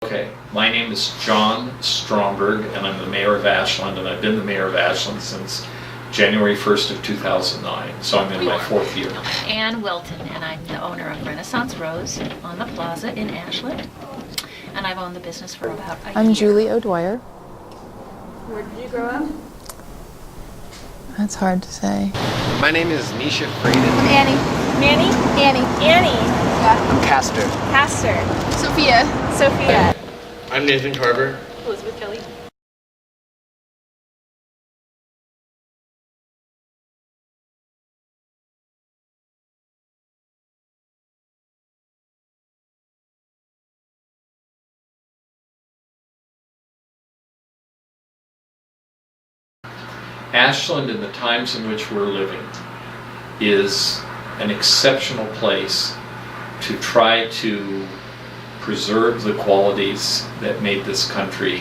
Okay, my name is John Stromberg, and I'm the mayor of Ashland, and I've been the mayor of Ashland since January 1st of 2009, so I'm in my fourth year. Ann Wilton, and I'm the owner of Renaissance Rose on the plaza in Ashland, and I've owned the business for about a year. I'm Julie O'Dwyer. Where did you grow up? That's hard to say. My name is Nisha Frieden. Annie. Manny? Annie. Annie. I'm Castor. Pastor. Sophia. Sophia. I'm Nathan Carver. Elizabeth Kelly. Ashland, in the times in which we're living, is an exceptional place to try to preserve the qualities that made this country,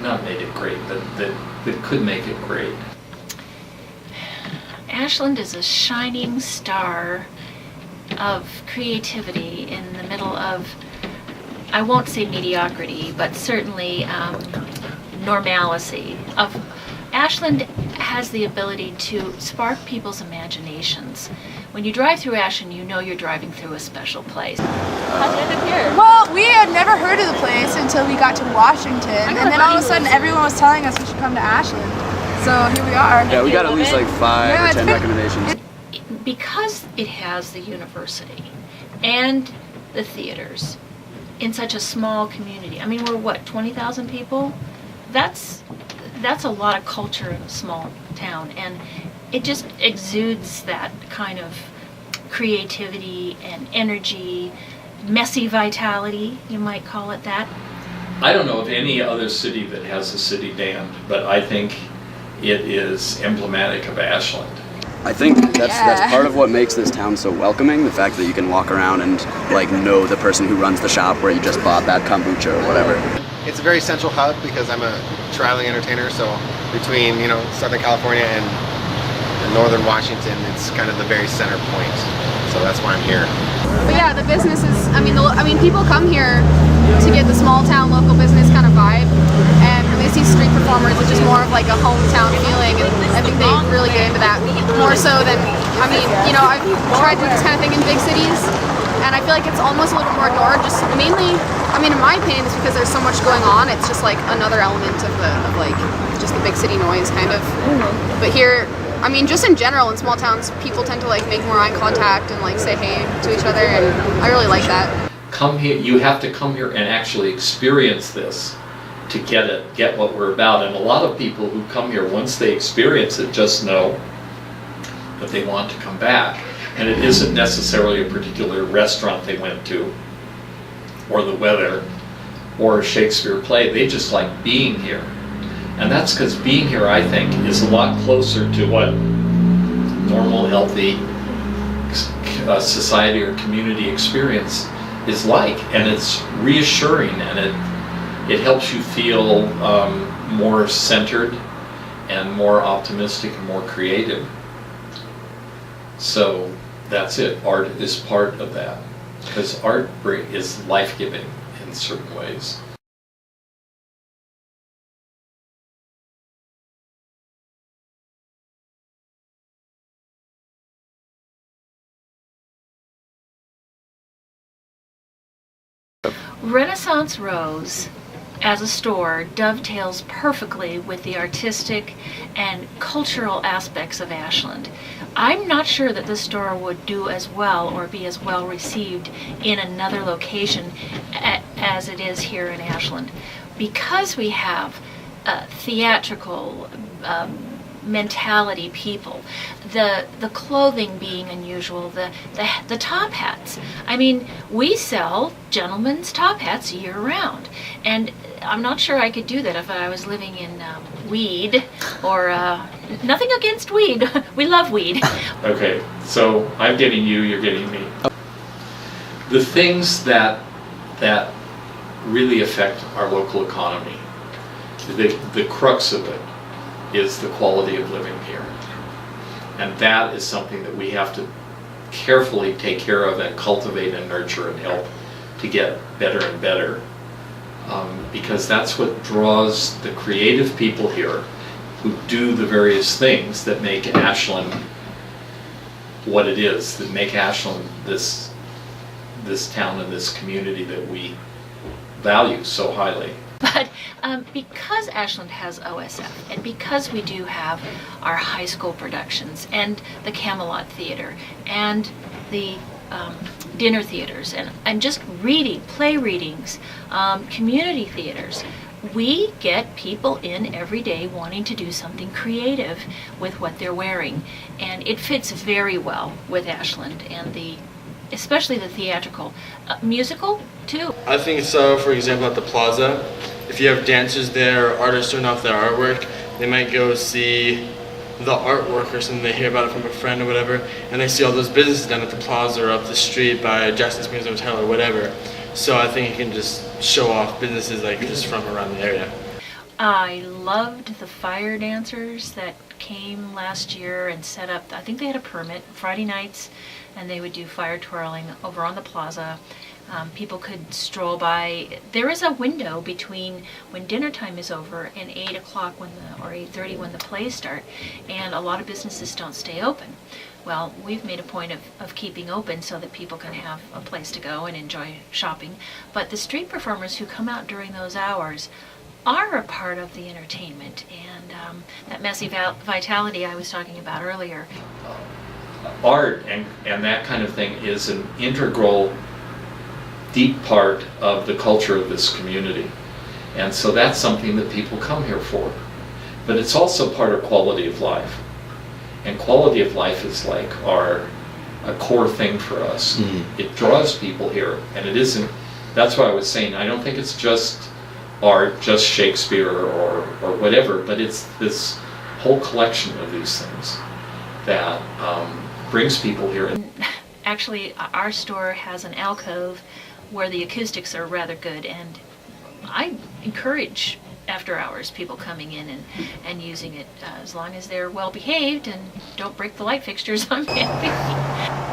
not made it great, but that could make it great. Ashland is a shining star of creativity in the middle of, I won't say mediocrity, but certainly normalcy. Ashland has the ability to spark people's imaginations. When you drive through Ashland, you know you're driving through a special place. How'd you end up here? Well, we had never heard of the place until we got to Washington, and then all of a sudden everyone was telling us we should come to Ashland. So here we are. Yeah, we got at least like 5 or 10 recommendations. Because it has the university and the theaters in such a small community. I mean, we're what, 20,000 people? That's a lot of culture in a small town, and it just exudes that kind of creativity and energy, messy vitality, you might call it that. I don't know of any other city that has a city band, but I think it is emblematic of Ashland. I think that's part of what makes this town so welcoming, the fact that you can walk around and like know the person who runs the shop where you just bought that kombucha or whatever. It's a very central hub because I'm a traveling entertainer, so between Southern California and Northern Washington, it's kind of the very center point. So that's why I'm here. But yeah, the business is, people come here to get the small town local business kind of vibe, and when they see street performers, it's just more of like a hometown feeling, and I think they really get into that more so than, I've tried to do this kind of thing in big cities, and I feel like it's almost a little more ignored, just mainly, in my opinion, it's because there's so much going on. It's just like another element of just the big city noise kind of. But here, just in general in small towns, people tend to like make more eye contact and like say hey to each other, and I really like that. Come here, you have to come here and actually experience this to get what we're about. And a lot of people who come here, once they experience it, just know that they want to come back. And it isn't necessarily a particular restaurant they went to, or the weather, or a Shakespeare play. They just like being here. And that's because being here, I think, is a lot closer to what normal, healthy society or community experience is like. And it's reassuring, and it helps you feel more centered and more optimistic and more creative. So that's it. Art is part of that, because art is life-giving in certain ways. Renaissance Rose as a store dovetails perfectly with the artistic and cultural aspects of Ashland. I'm not sure that this store would do as well or be as well received in another location as it is here in Ashland, because we have theatrical mentality people, the clothing being unusual, the top hats. We sell gentlemen's top hats year round, and I'm not sure I could do that if I was living in Weed, or nothing against Weed. We love Weed. Okay, so I'm getting you, you're getting me. The things that really affect our local economy, the crux of it is the quality of living here. And that is something that we have to carefully take care of and cultivate and nurture and help to get better and better, because that's what draws the creative people here who do the various things that make Ashland what it is, that make Ashland this town and this community that we value so highly. But because Ashland has OSF, and because we do have our high school productions, and the Camelot Theater, and the dinner theaters, and just play readings, community theaters, we get people in every day wanting to do something creative with what they're wearing. And it fits very well with Ashland, and especially the theatrical. Musical, too. I think so. For example, at the plaza, if you have dancers there or artists showing off their artwork, they might go see the artwork or something, they hear about it from a friend or whatever, and they see all those businesses down at the plaza or up the street by Jackson's Museum Hotel or whatever. So I think you can just show off businesses like just from around the area. I loved the fire dancers that came last year and set up, I think they had a permit Friday nights, and they would do fire twirling over on the plaza. People could stroll by. There is a window between when dinner time is over and 8 o'clock or 8:30 when the plays start, and a lot of businesses don't stay open. Well, we've made a point of keeping open so that people can have a place to go and enjoy shopping. But the street performers who come out during those hours are a part of the entertainment, and that messy vitality I was talking about earlier. Art and that kind of thing is an integral, deep part of the culture of this community. And so that's something that people come here for. But it's also part of quality of life. And quality of life is like a core thing for us. Mm-hmm. It draws people here, and it isn't, that's why I was saying, I don't think it's just art, just Shakespeare or whatever, but it's this whole collection of these things that brings people here. Actually, our store has an alcove where the acoustics are rather good, and I encourage after hours people coming in and using it, as long as they're well behaved and don't break the light fixtures. I'm happy.